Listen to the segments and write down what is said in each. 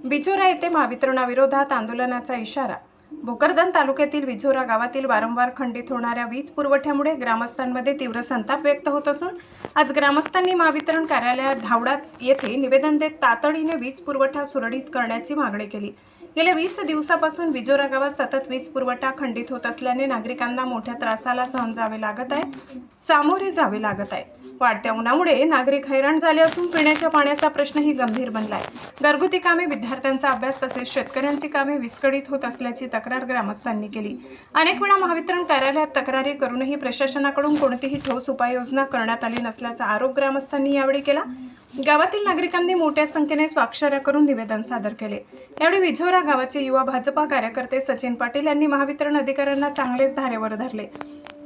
विझोरा येथे महावितरणाविरोधात आंदोलनाचा इशारा। भोकरदन तालुक्यातील विझोरा गावातील वारंवार खंडित होणाऱ्या वीज पुरवठ्यामुळे ग्रामस्थांमध्ये तीव्र संताप व्यक्त होत असून आज ग्रामस्थांनी महावितरण कार्यालयात धावडात येथे निवेदन देत तातडीने वीज पुरवठा सुरळीत करण्याची मागणी केली। गेल्या 20 दिवसापासून विझोरा गावात सतत वीज पुरवठा खंडित होत असल्याने नागरिकांना मोठ्या त्रासाला सामोरे जावे लागत आहे। वाढत्या उन्हामुळे नागरिक हैराण झाले असून पिण्याच्या पाण्याचा प्रश्नही गंभीर बनला आहे। घरगुती कामे, विद्यार्थ्यांचा अभ्यास तसेच शेतकऱ्यांची कामे विस्कळीत होत असल्याची तक्रार ग्रामस्थांनी केली। अनेक वेळा महावितरण कार्यालयात तक्रारी करूनही प्रशासनाकडून कोणतीही ठोस उपाययोजना करण्यात आली नसल्याचा आरोप ग्रामस्थांनी यावेळी केला। गावातील नागरिकांनी मोठ्या संख्येने स्वाक्षऱ्या करून निवेदन सादर केले। यावेळी विझोरा गावाचे युवा भाजपा कार्यकर्ते सचिन पाटील यांनी महावितरण अधिकाऱ्यांना चांगलेच धारेवर धरले।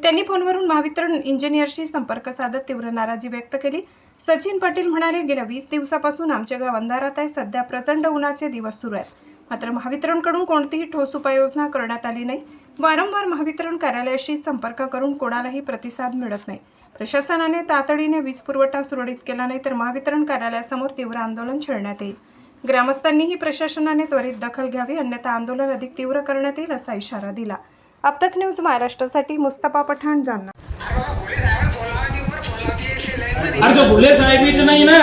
त्यांनी फोनवरून महावितरण इंजिनियरशी संपर्क साधत तीव्र नाराजी व्यक्त केली। सचिन पाटील म्हणाले, गेल्या 20 दिवसापासून आमचे गाव अंधारात आहे। सध्या प्रचंड उन्हाचे दिवस सुरू आहेत, मात्र महावितरणकडून कोणतीही ठोस उपाययोजना करण्यात आली नाही। वारंवार महावितरण कार्यालयाशी संपर्क करून कोणालाही प्रतिसाद मिळत नाही। प्रशासनाने तातडीने वीज पुरवठा सुरळीत केला नाही तर महावितरण कार्यालयासमोर तीव्र आंदोलन छेडण्यात येईल। ग्रामस्थांनीही प्रशासनाने त्वरित दखल घ्यावी, अन्यथा आंदोलन अधिक तीव्र करण्यात येईल असा इशारा दिला। अब तक न्यूज महाराष्ट्रासाठी मुस्तफा पठाण, जालना। अरे तो भुले साहेब इथं नाही ना,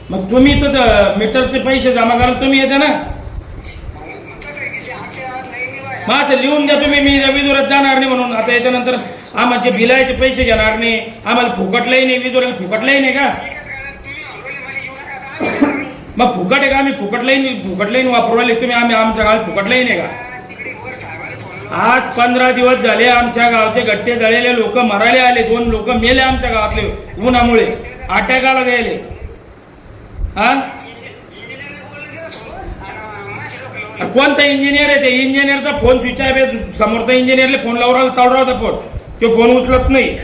मग तुम्ही तर मीटरचे पैसे जमा करायला तुम्ही येते ना। मग असं लिहून द्या तुम्ही, मी विजोरात जाणार नाही म्हणून। आता याच्यानंतर आम्हाला बिलाचे पैसे घेणार नाही, आम्हाला फुकटलाही नाही, विजोराला फुकटलाही नाही का? मग फुकट आहे का? आम्ही फुकटलाही वापरवाले तुम्ही, आम्ही आमच्या गावात फुकटलाही नाही का? आज 15 दिवस झाले आमच्या गावचे गट्टे जळलेले, लोक मराले आले, 2 लोक मेले आमच्या गावातले उन्हामुळे, अटॅकाला गेले। हा, कोणता इंजिनियर आहे? ते इंजिनियरचा फोन स्विच ऑफ आहे, समोरचा इंजिनियरला फोन लावला चालू होता फोन, तो फोन उचलत नाही।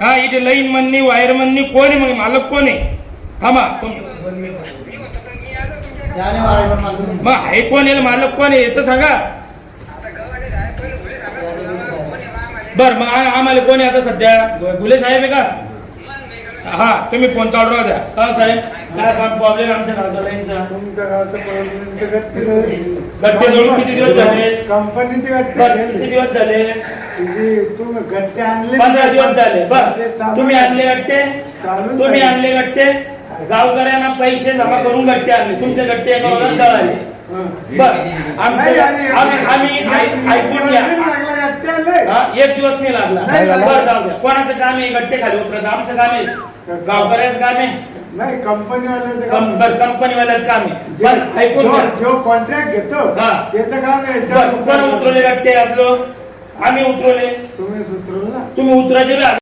हा, इथे लाईन म्हणणी, वायर म्हणणी, कोण आहे? मग मालक कोण आहे? थांबा, मग आहे कोण आहे? मालक कोण आहे तर सांगा। बर, मग आम्हाला कोण आहे आता सध्या? गुले साहेब आहे का? हा, तुम्ही फोन चालू राहू द्या। का साहेब, काय प्रॉब्लेम आमच्या गावचा लाईनचा? तुमच्या गावचा गट्टे जोडून किती दिवस झाले? कंपनीचे गट्टे किती दिवस झाले? तुम्ही गट्टे आणले? 15 दिवस झाले। बर, तुम्ही आणले गट्टे? तुम्ही आणले गट्टे? गावकऱ्यांना पैसे जमा करून गट्टे आणले, तुमचे गट्टे एका वर्गात जळाले। बर, आम्ही ऐकून घ्या, 1 दिवस नाही लागला। बरं, जाऊ द्या, कोणाचं काम आहे गट्टे खाली उतरायचं? आमचं काम आहे, गावकऱ्याचं काम आहे नाही, कंपनीवाल्याच काम आहे। बरं, ऐकून घ्या, जो कॉन्ट्रॅक्ट घेतो त्याचं काम आहे। कोण उतरवले गट्टे? आम्ही उतरवले। तुम्ही उतरवलं ना? तुम्ही उतरायचे